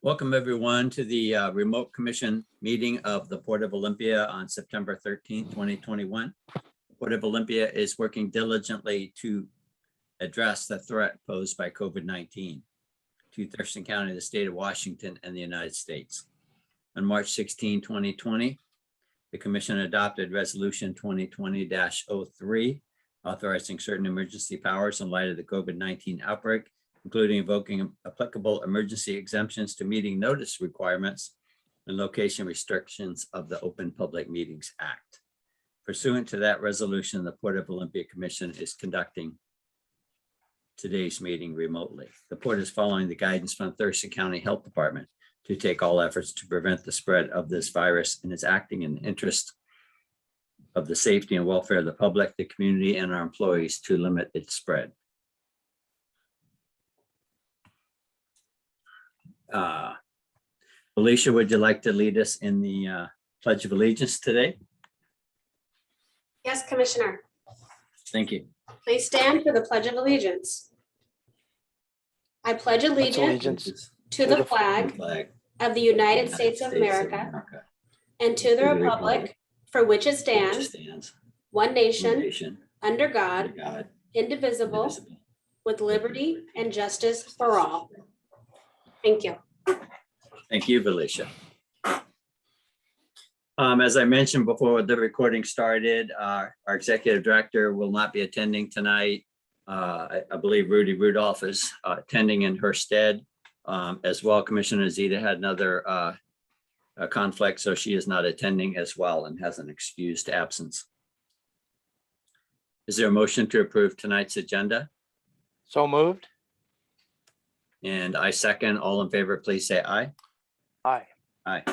Welcome everyone to the remote commission meeting of the Port of Olympia on September 13th, 2021. The Port of Olympia is working diligently to address the threat posed by COVID-19 to Thurston County, the state of Washington, and the United States. On March 16, 2020, the commission adopted resolution 2020-03, authorizing certain emergency powers in light of the COVID-19 outbreak, including invoking applicable emergency exemptions to meeting notice requirements and location restrictions of the Open Public Meetings Act. Pursuant to that resolution, the Port of Olympia Commission is conducting today's meeting remotely. The Port is following the guidance from Thurston County Health Department to take all efforts to prevent the spread of this virus and is acting in the interest of the safety and welfare of the public, the community, and our employees to limit its spread. Alicia, would you like to lead us in the Pledge of Allegiance today? Yes, Commissioner. Thank you. Please stand for the Pledge of Allegiance. I pledge allegiance to the flag of the United States of America and to the republic for which it stands, one nation, under God, indivisible, with liberty and justice for all. Thank you. Thank you, Alicia. As I mentioned before the recording started, our executive director will not be attending tonight. I believe Rudy Rudolph is attending in her stead. As well, Commissioner Zeta had another conflict, so she is not attending as well and has an excused absence. Is there a motion to approve tonight's agenda? So moved. And I second. All in favor, please say aye. Aye. Aye.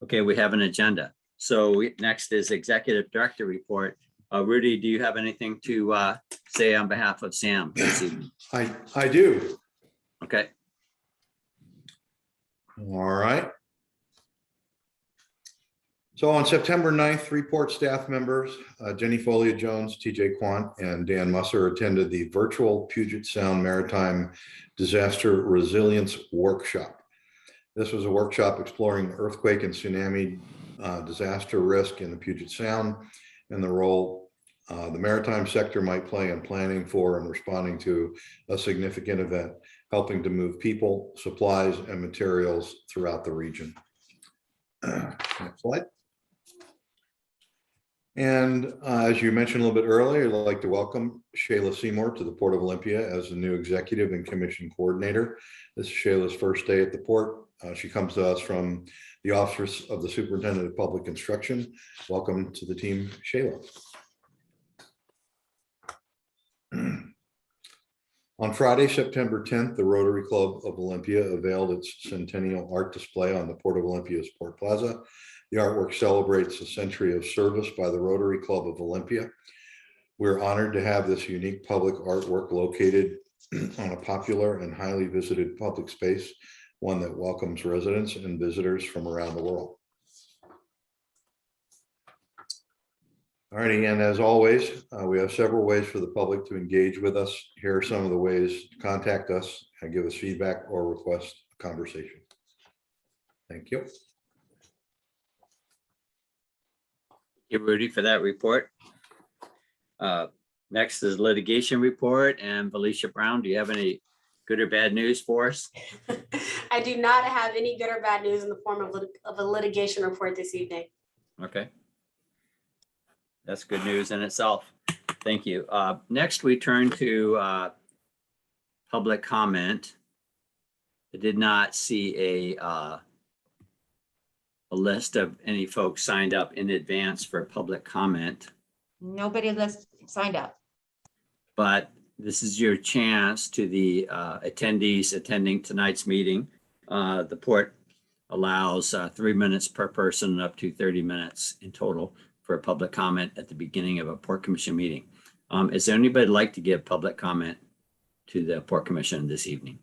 Okay, we have an agenda. So next is Executive Director Report. Rudy, do you have anything to say on behalf of Sam this evening? I do. Okay. All right. So on September 9th, report staff members, Jenny Folia-Jones, TJ Quant, and Dan Musser attended the virtual Puget Sound Maritime Disaster Resilience Workshop. This was a workshop exploring earthquake and tsunami disaster risk in the Puget Sound and the role the maritime sector might play in planning for and responding to a significant event, helping to move people, supplies, and materials throughout the region. Next slide. And as you mentioned a little bit earlier, I'd like to welcome Shayla Seymour to the Port of Olympia as the new executive and commission coordinator. This is Shayla's first day at the port. She comes to us from the Office of the Superintendent of Public Instruction. Welcome to the team, Shayla. On Friday, September 10th, the Rotary Club of Olympia unveiled its centennial art display on the Port of Olympia's Port Plaza. The artwork celebrates a century of service by the Rotary Club of Olympia. We're honored to have this unique public artwork located on a popular and highly visited public space, one that welcomes residents and visitors from around the world. All righty, and as always, we have several ways for the public to engage with us. Here are some of the ways to contact us and give us feedback or request a conversation. Thank you. Thank you, Rudy, for that report. Next is litigation report. And Felicia Brown, do you have any good or bad news for us? I do not have any good or bad news in the form of a litigation report this evening. Okay. That's good news in itself. Thank you. Next, we turn to public comment. I did not see a list of any folks signed up in advance for public comment. Nobody signed up. But this is your chance to the attendees attending tonight's meeting. The port allows 3 minutes per person and up to 30 minutes in total for a public comment at the beginning of a Port Commission meeting. Is there anybody like to give public comment to the Port Commission this evening?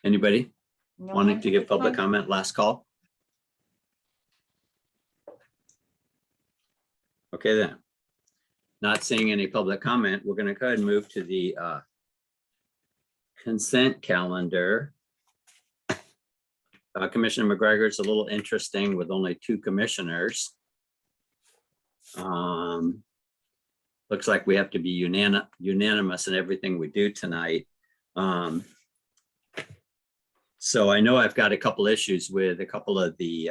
Anybody No wanting one to give public signed up. comment? Last call. Okay, then. Not seeing any public comment, we're going to go ahead and move to the consent calendar. Commissioner McGregor is a little interesting with only 2 commissioners. Looks like we have to be unanimous in everything we do tonight. So I know I've got a couple issues with a couple of the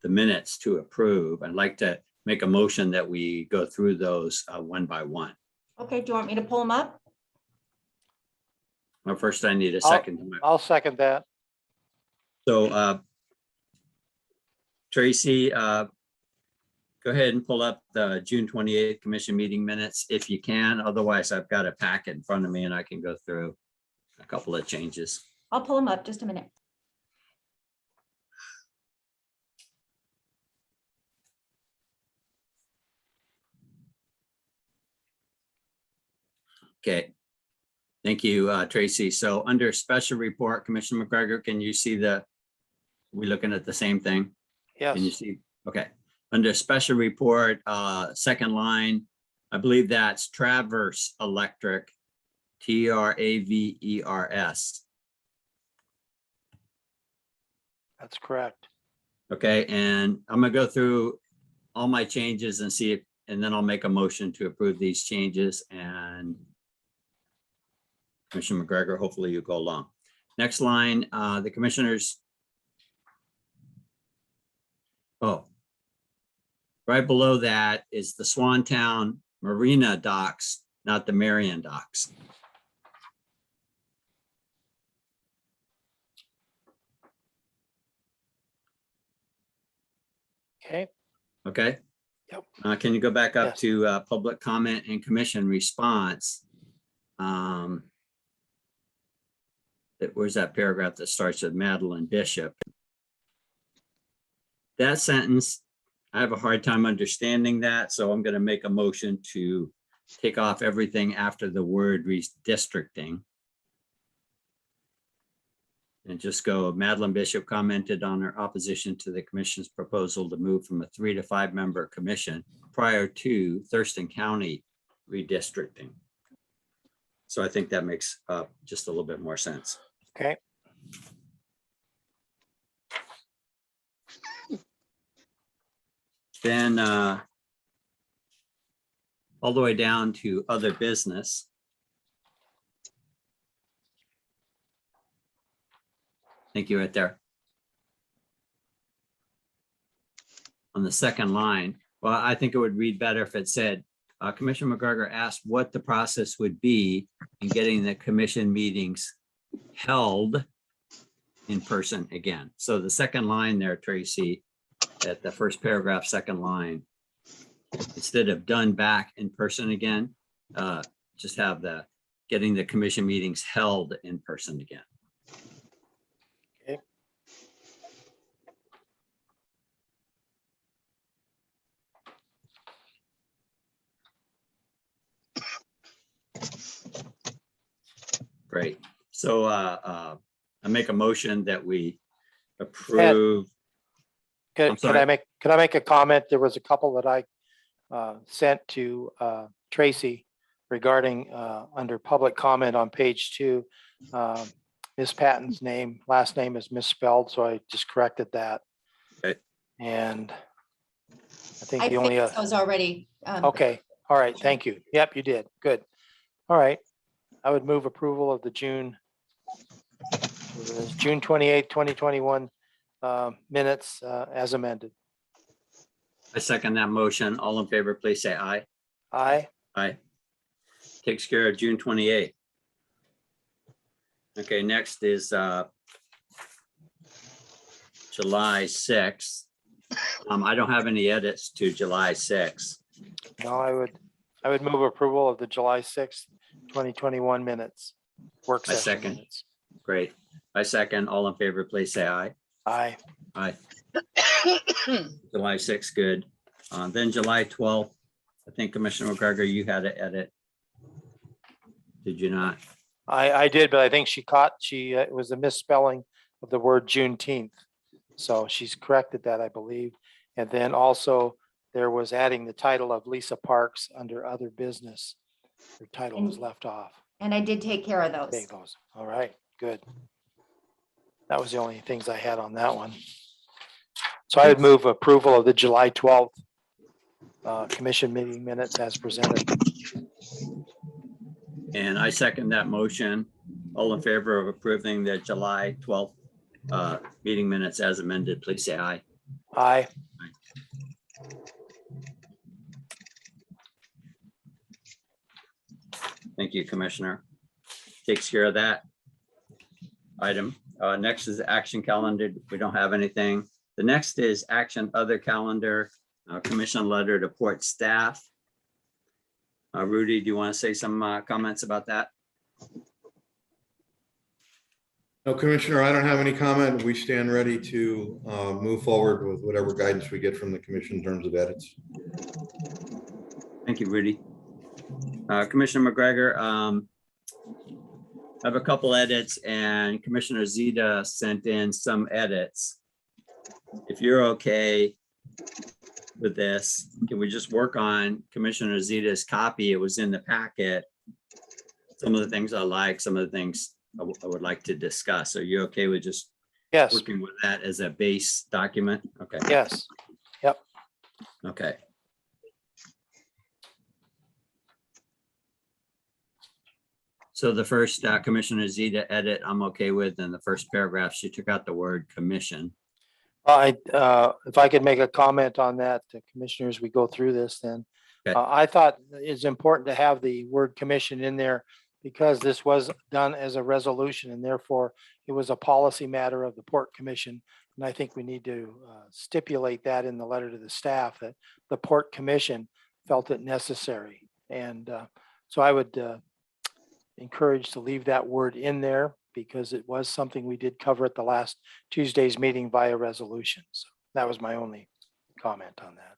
minutes to approve. I'd like to make a motion that we go through those one by one. Okay, do you want me to pull them up? Well, first I need a second. I'll second that. So Tracy, go ahead and pull up the June 28th commission meeting minutes if you can. Otherwise, I've got a packet in front of me and I can go through a couple of changes. I'll pull them up, just a minute. Okay. Thank you, Tracy. So under special report, Commissioner McGregor, can you see we looking at the same thing? Can you Yes, see? Okay. Under special report, second line, I believe that's Traverse Electric, TRAVERS. that's correct. Okay, and I'm gonna go through all my changes and see if, and then I'll make a motion to approve these changes, and Commissioner McGregor, hopefully you go along. Next line, the commissioners. Oh. Right below that is the Swantown Marina docks, not the Marion docks. Okay, Okay. Yep. Can you go back up Yes. to public comment and commission response? Where's that paragraph that starts with Madeline Bishop? That sentence, I have a hard time understanding that, so I'm going to make a motion to take off everything after the word redistricting. And just go, Madeline Bishop commented on her opposition to the commission's proposal to move from a 3 to 5 member commission prior to Thurston County redistricting. So I think that makes just a little bit more sense. okay, Then all the way down to other business. Thank you right there. On the second line, well, I think it would read better if it said, Commissioner McGregor asked what the process would be in getting the commission meetings held in person again. So the second line there, Tracy, at the first paragraph, second line, instead of done back in person again, just have the getting the commission meetings held in person again. okay, Great. So I make a motion that we approve. I'm Could sorry. I make a comment? There was a couple that I sent to Tracy regarding under public comment on page 2. Miss Patton's last name is misspelled, so I just corrected that. Okay. And I think I the only, fixed those already. okay, all right, thank you. Yep, you did. Good. All right. I would move approval of the June 28, 2021 minutes as amended. I second that motion. All in favor, please say aye. Aye. Aye. Takes care of June 28th. Okay, next is July 6th. I don't have any edits to July 6th. No, I would move approval of the July 6th, 2021 minutes. Work I session second. minutes. Great. I second. All in favor, please say aye. Aye. Aye. July 6th, good. Then July 12th, I think Commissioner McGregor, you had to edit. Did you not? I did, but I think it was a misspelling of the word Juneteenth. So she's corrected that, I believe. And then also there was adding the title of Lisa Parks under other business. Her title was And- left off. And I did take care of those. Take those. All right, good. That was the only things I had on that one. So I would move approval of the July 12th commission meeting minutes as presented. And I second that motion. All in favor of approving the July 12th meeting minutes as amended, please say aye. Aye. Thank you, Commissioner. Takes care of that item. Next is the action calendar. We don't have anything. The next is action other calendar, commission letter to port staff. Rudy, do you want to say some comments about that? No, Commissioner, I don't have any comment. We stand ready to move forward with whatever guidance we get from the commission in terms of edits. Thank you, Rudy. Commissioner McGregor, I have a couple edits and Commissioner Zeta sent in some edits. If you're okay with this, can we just work on Commissioner Zeta's copy? It was in the packet. Some of the things I like, some of the things I would like to discuss. Are you okay with just Yes, working with that as a base document? Okay. yes. Okay. So the first Commissioner Zeta edit, I'm okay with. In the first paragraph, she took out the word commission. If I could make a comment on that, commissioners, we go through this then. Okay. I thought it's important to have the word commission in there because this was done as a resolution and therefore it was a policy matter of the Port Commission. And I think we need to stipulate that in the letter to the staff that the Port Commission felt it necessary. And so I would encourage to leave that word in there because it was something we did cover at the last Tuesday's meeting via resolution. So that was my only comment on that.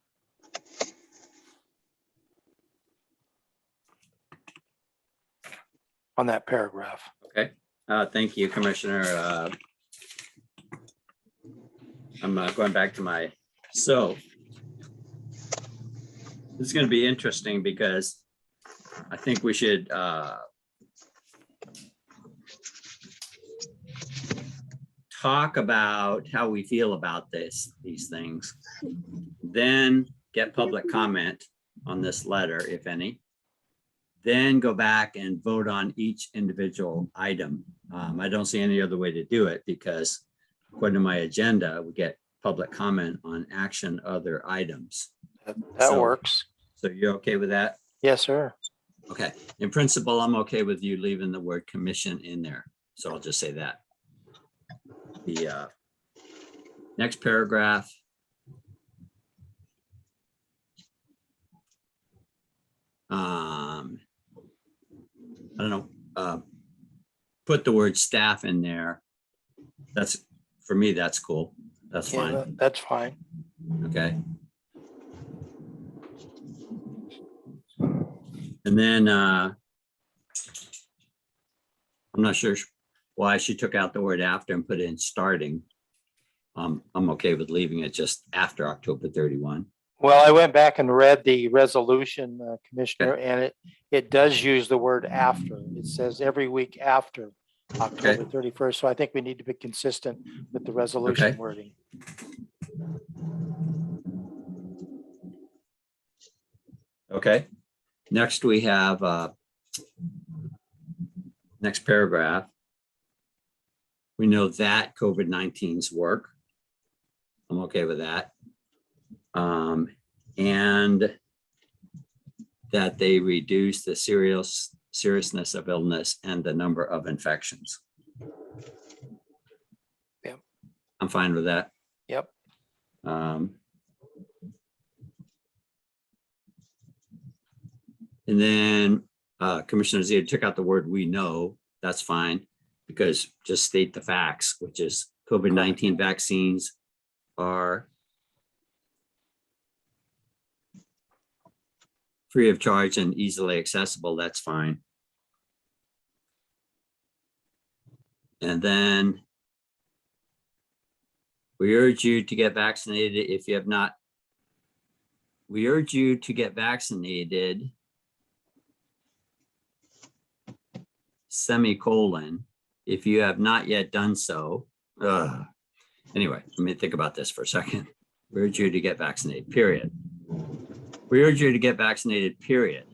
On that paragraph. Okay. Thank you, Commissioner. I'm going back to my, so this is going to be interesting because I think we should talk about how we feel about these things, then get public comment on this letter, if any, then go back and vote on each individual item. I don't see any other way to do it because according to my agenda, we get public comment on action other items. That So- works. So you're okay with that? Yes, sir. Okay. In principle, I'm okay with you leaving the word commission in there. So I'll just say that. The next paragraph. I don't know, put the word staff in there. That's, for me, that's cool. That's Yeah, fine. that's fine. Okay. And then I'm not sure why she took out the word after and put in starting. I'm okay with leaving it just after October 31. Well, I went back and read the resolution, Commissioner, and it does use the word after. It says every week after October 31st. So I think we need to be consistent with the resolution Okay. wording. Okay. Next, we have next paragraph. We know that COVID-19's work. I'm okay with that. And that they reduce the seriousness of illness and the number of infections. Yep. I'm fine with that. Yep. And then Commissioner Zia took out the word "we know." That's fine, because just state the facts, which is COVID-19 vaccines are free of charge and easily accessible. That's fine. And then we urge you to get vaccinated if you have not we urge you to get vaccinated, semicolon, if you have not yet done so. Anyway, let me think about this for a second. We urge you to get vaccinated, period. We urge you to get vaccinated, period.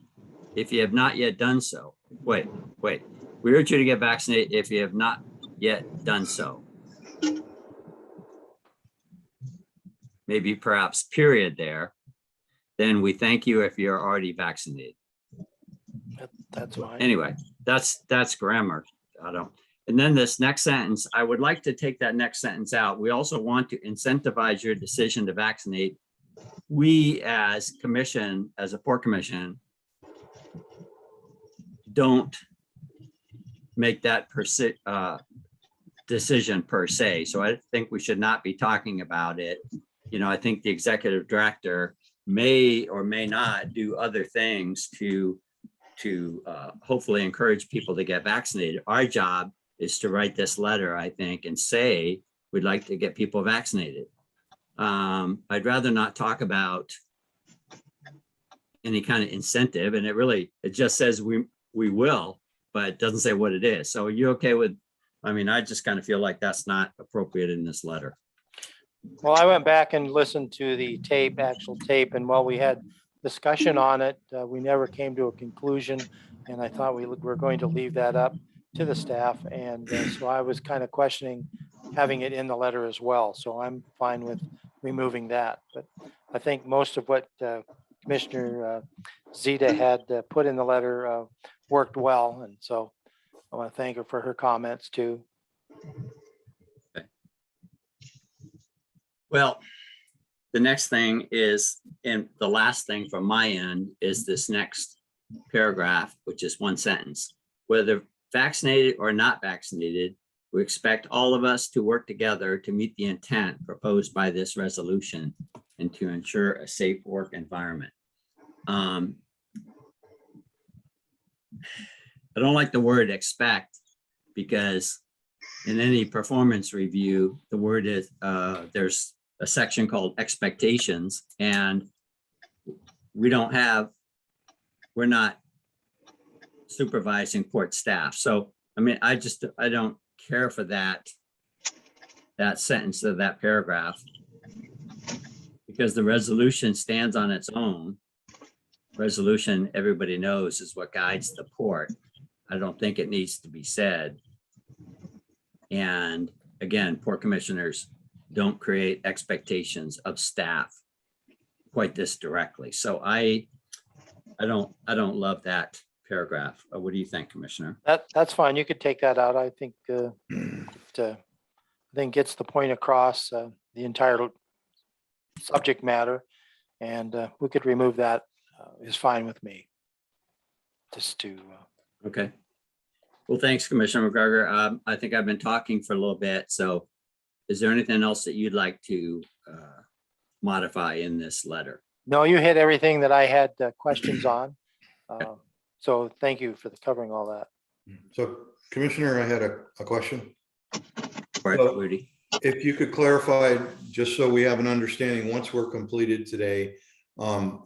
If you have not yet done so. Wait. We urge you to get vaccinated if you have not yet done so. Maybe perhaps period there. Then we thank you if you're already vaccinated. That's fine. Anyway, that's grammar. And then this next sentence, I would like to take that next sentence out. We also want to incentivize your decision to vaccinate. We as commission, as a Port Commission, don't make that decision per se. So I think we should not be talking about it. I think the executive director may or may not do other things to hopefully encourage people to get vaccinated. Our job is to write this letter, I think, and say, we'd like to get people vaccinated. I'd rather not talk about any kind of incentive, and it just says we will, but it doesn't say what it is. So are you okay with, I just kind of feel like that's not appropriate in this letter. Well, I went back and listened to the actual tape, and while we had discussion on it, we never came to a conclusion. And I thought we were going to leave that up to the staff. And so I was kind of questioning having it in the letter as well. So I'm fine with removing that. But I think most of what Commissioner Zita had put in the letter worked well. And so I want to thank her for her comments too. Okay. Well, the next thing is, and the last thing from my end is this next paragraph, which is one sentence. Whether vaccinated or not vaccinated, we expect all of us to work together to meet the intent proposed by this resolution and to ensure a safe work environment. I don't like the word expect, because in any performance review, the word is, there's a section called expectations, and we're not supervising port staff. So, I don't care for that sentence of that paragraph, because the resolution stands on its own. Resolution, everybody knows, is what guides the port. I don't think it needs to be said. And again, port commissioners don't create expectations of staff quite this directly. So I don't love that paragraph. What do you think, Commissioner? That's fine. You could take that out. I think gets the point across, the entire subject matter, and we could remove that. Is fine with me. Just to okay. Well, thanks, Commissioner McGregor. I think I've been talking for a little bit. So is there anything else that you'd like to modify in this letter? No, you hit everything that I had questions on. So thank you for covering all that. So Commissioner, I had a question. Right, So, Rudy. if you could clarify, just so we have an understanding, once we're completed today,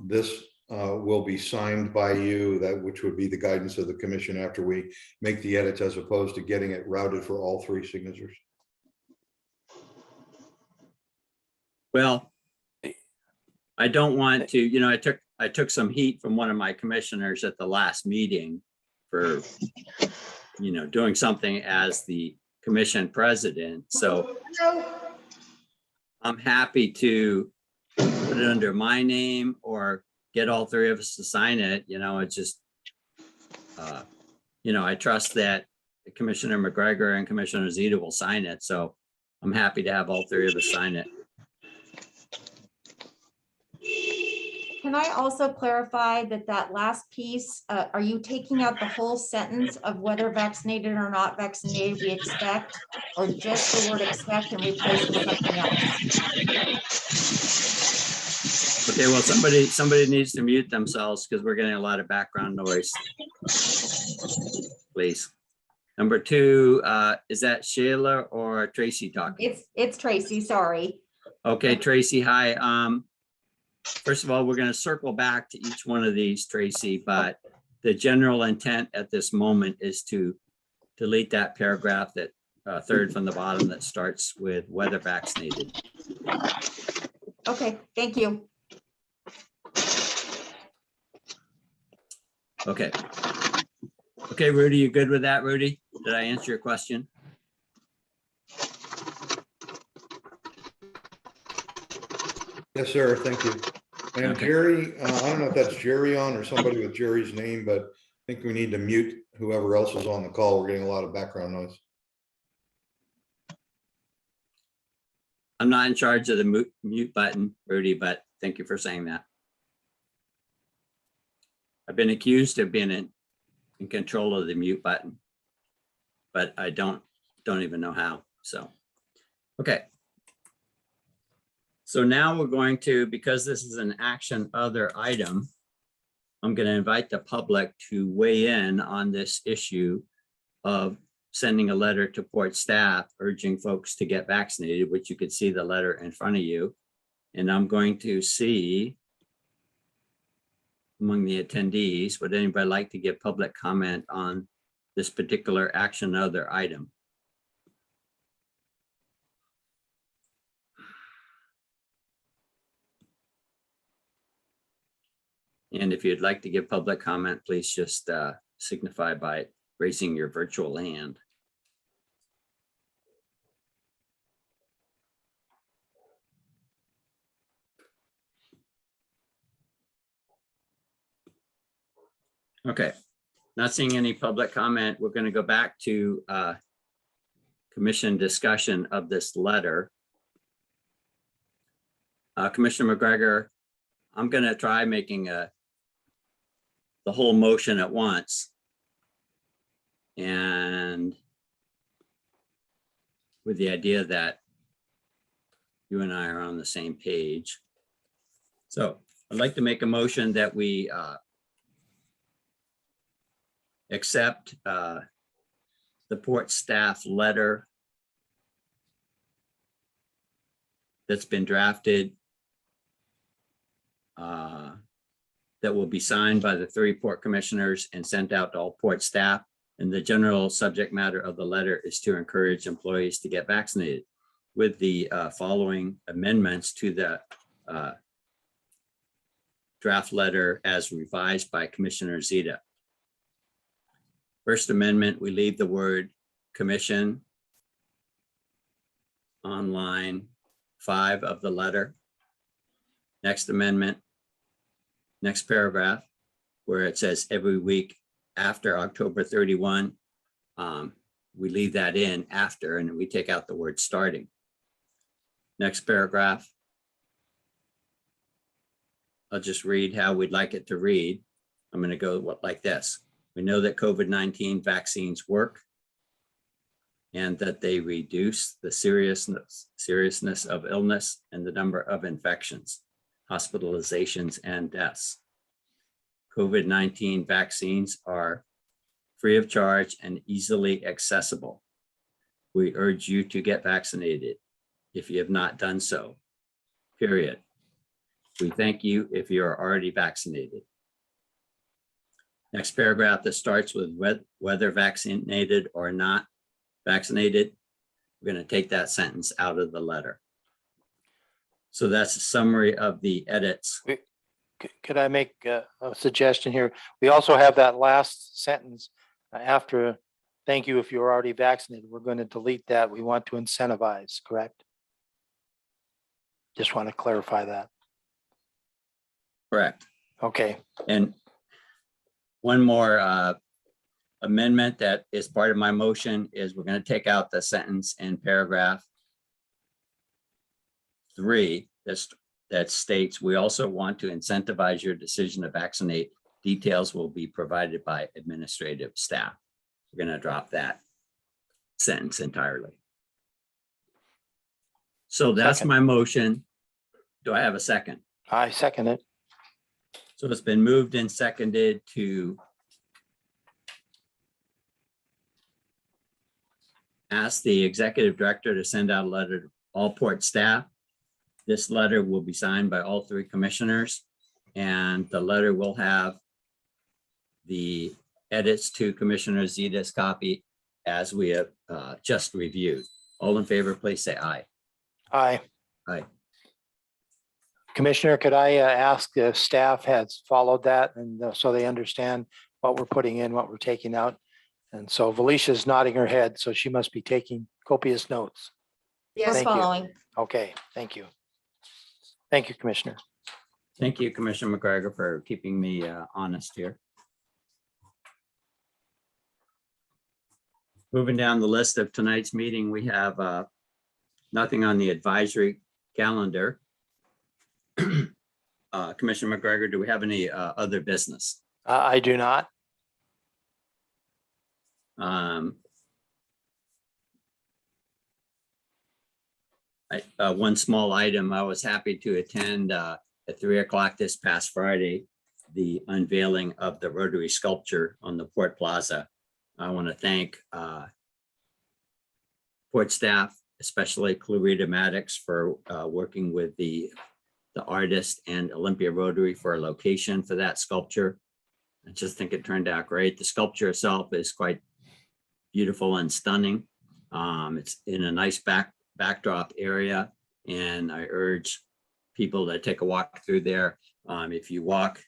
this will be signed by you, which would be the guidance of the commission after we make the edits, as opposed to getting it routed for all three signatures. Well, I don't want to, I took some heat from one of my commissioners at the last meeting for, doing something as the commission president. So I'm happy to put it under my name or get all three of us to sign it. It's just, I trust that Commissioner McGregor and Commissioner Zita will sign it. So I'm happy to have all three of us sign it. Can I also clarify that last piece, are you taking out the whole sentence of whether vaccinated or not vaccinated we expect, or just the word expect and replace with something else? Okay, well, somebody needs to mute themselves because we're getting a lot of background noise. Please. Number 2, is that Sheila or Tracy talking? It's Tracy, sorry. Okay, Tracy, hi. first of all, we're going to circle back to each one of these, Tracy, but the general intent at this moment is to delete that paragraph that third from the bottom that starts with whether vaccinated. Okay, thank you. Okay. Okay, Rudy, you good with that, Rudy? Did I answer your question? Yes, sir. Thank you. And Okay. Jerry, I don't know if that's Jerry on or somebody with Jerry's name, but I think we need to mute whoever else is on the call. We're getting a lot of background noise. I'm not in charge of the mute button, Rudy, but thank you for saying that. I've been accused of being in control of the mute button, but I don't even know how. So, okay. So now we're going to, because this is an action other item, I'm going to invite the public to weigh in on this issue of sending a letter to port staff urging folks to get vaccinated, which you could see the letter in front of you. And I'm going to see among the attendees, would anybody like to give public comment on this particular action other item? And if you'd like to give public comment, please just signify by raising your virtual hand. Okay, not seeing any public comment. We're going to go back to commission discussion of this letter. Commissioner McGregor, I'm going to try making the whole motion at once. And with the idea that you and I are on the same page. So I'd like to make a motion that we accept the port staff letter that's been drafted that will be signed by the 3 port commissioners and sent out to all port staff. And the general subject matter of the letter is to encourage employees to get vaccinated with the following amendments to the draft letter as revised by Commissioner Zeta. First amendment, we leave the word commission on line 5 of the letter. Next amendment, next paragraph, where it says every week after October 31, we leave that in after, and we take out the word starting. Next paragraph, I'll just read how we'd like it to read. I'm going to go like this. We know that COVID-19 vaccines work and that they reduce the seriousness of illness and the number of infections, hospitalizations, and deaths. COVID-19 vaccines are free of charge and easily accessible. We urge you to get vaccinated if you have not done so, period. We thank you if you are already vaccinated. Next paragraph that starts with whether vaccinated or not vaccinated, we're going to take that sentence out of the letter. So that's a summary of the edits. Could I make a suggestion here? We also have that last sentence after, thank you if you're already vaccinated. We're going to delete that. We want to incentivize, correct? Just want to clarify that. Correct. Okay. And one more amendment that is part of my motion is we're going to take out the sentence in paragraph 3 that states we also want to incentivize your decision to vaccinate. Details will be provided by administrative staff. We're going to drop that sentence entirely. So that's my motion. Do I have a second? I second it. So it's been moved and seconded to ask the executive director to send out a letter to all port staff. This letter will be signed by all three commissioners, and the letter will have the edits to Commissioner Zeta's copy as we have just reviewed. All in favor, please say aye. Aye. Aye. Commissioner, could I ask if staff has followed that and so they understand what we're putting in, what we're taking out? And so Felicia's nodding her head, so she must be taking copious notes. We're Thank you. following. Okay, thank you. Thank you, Commissioner. Thank you, Commissioner McGregor, for keeping me honest here. Moving down the list of tonight's meeting, we have nothing on the advisory calendar. Commissioner McGregor, do we have any other business? I do not. One small item, I was happy to attend at 3 o'clock this past Friday, the unveiling of the Rotary sculpture on the Port Plaza. I want to thank Port staff, especially Clarita Maddox, for working with the artist and Olympia Rotary for a location for that sculpture. I just think it turned out great. The sculpture itself is quite beautiful and stunning. It's in a nice backdrop area, and I urge people to take a walk through there. If you walk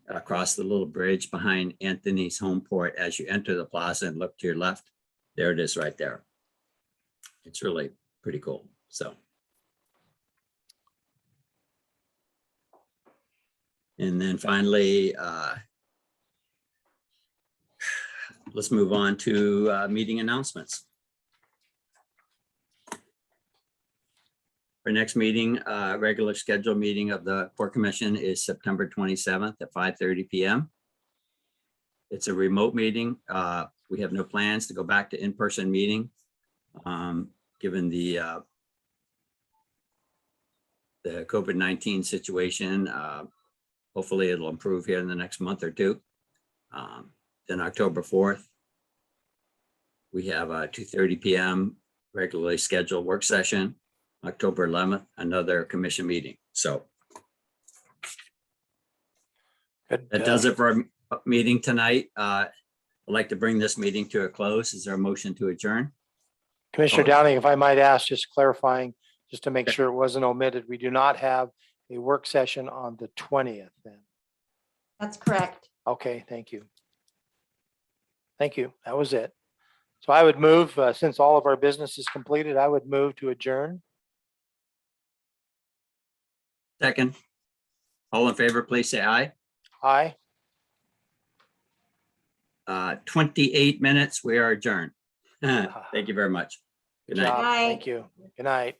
across the little bridge behind Anthony's home port as you enter the plaza and look to your left, there it is right there. It's really pretty cool. So. And then finally, let's move on to meeting announcements. Our next meeting, regular scheduled meeting of the Port Commission is September 27th at 5:30 p.m. It's a remote meeting. We have no plans to go back to in-person meeting, given the COVID-19 situation. Hopefully it'll improve here in the next month or two. Then October 4th, we have a 2:30 p.m. regularly scheduled work session. October 11th, another commission meeting. So Good. that does it for our meeting tonight. I'd like to bring this meeting to a close. Is there a motion to adjourn? Commissioner Downing, if I might ask, just clarifying, just to make sure it wasn't omitted, we do not have a work session on the 20th then. That's correct. Okay, thank you. Thank you. That was it. So I would move, since all of our business is completed, I would move to adjourn. Second. All in favor, please say aye. Aye. 28 minutes, we are adjourned. Thank you very much. Good night. Job. Aye. Thank you. Good night.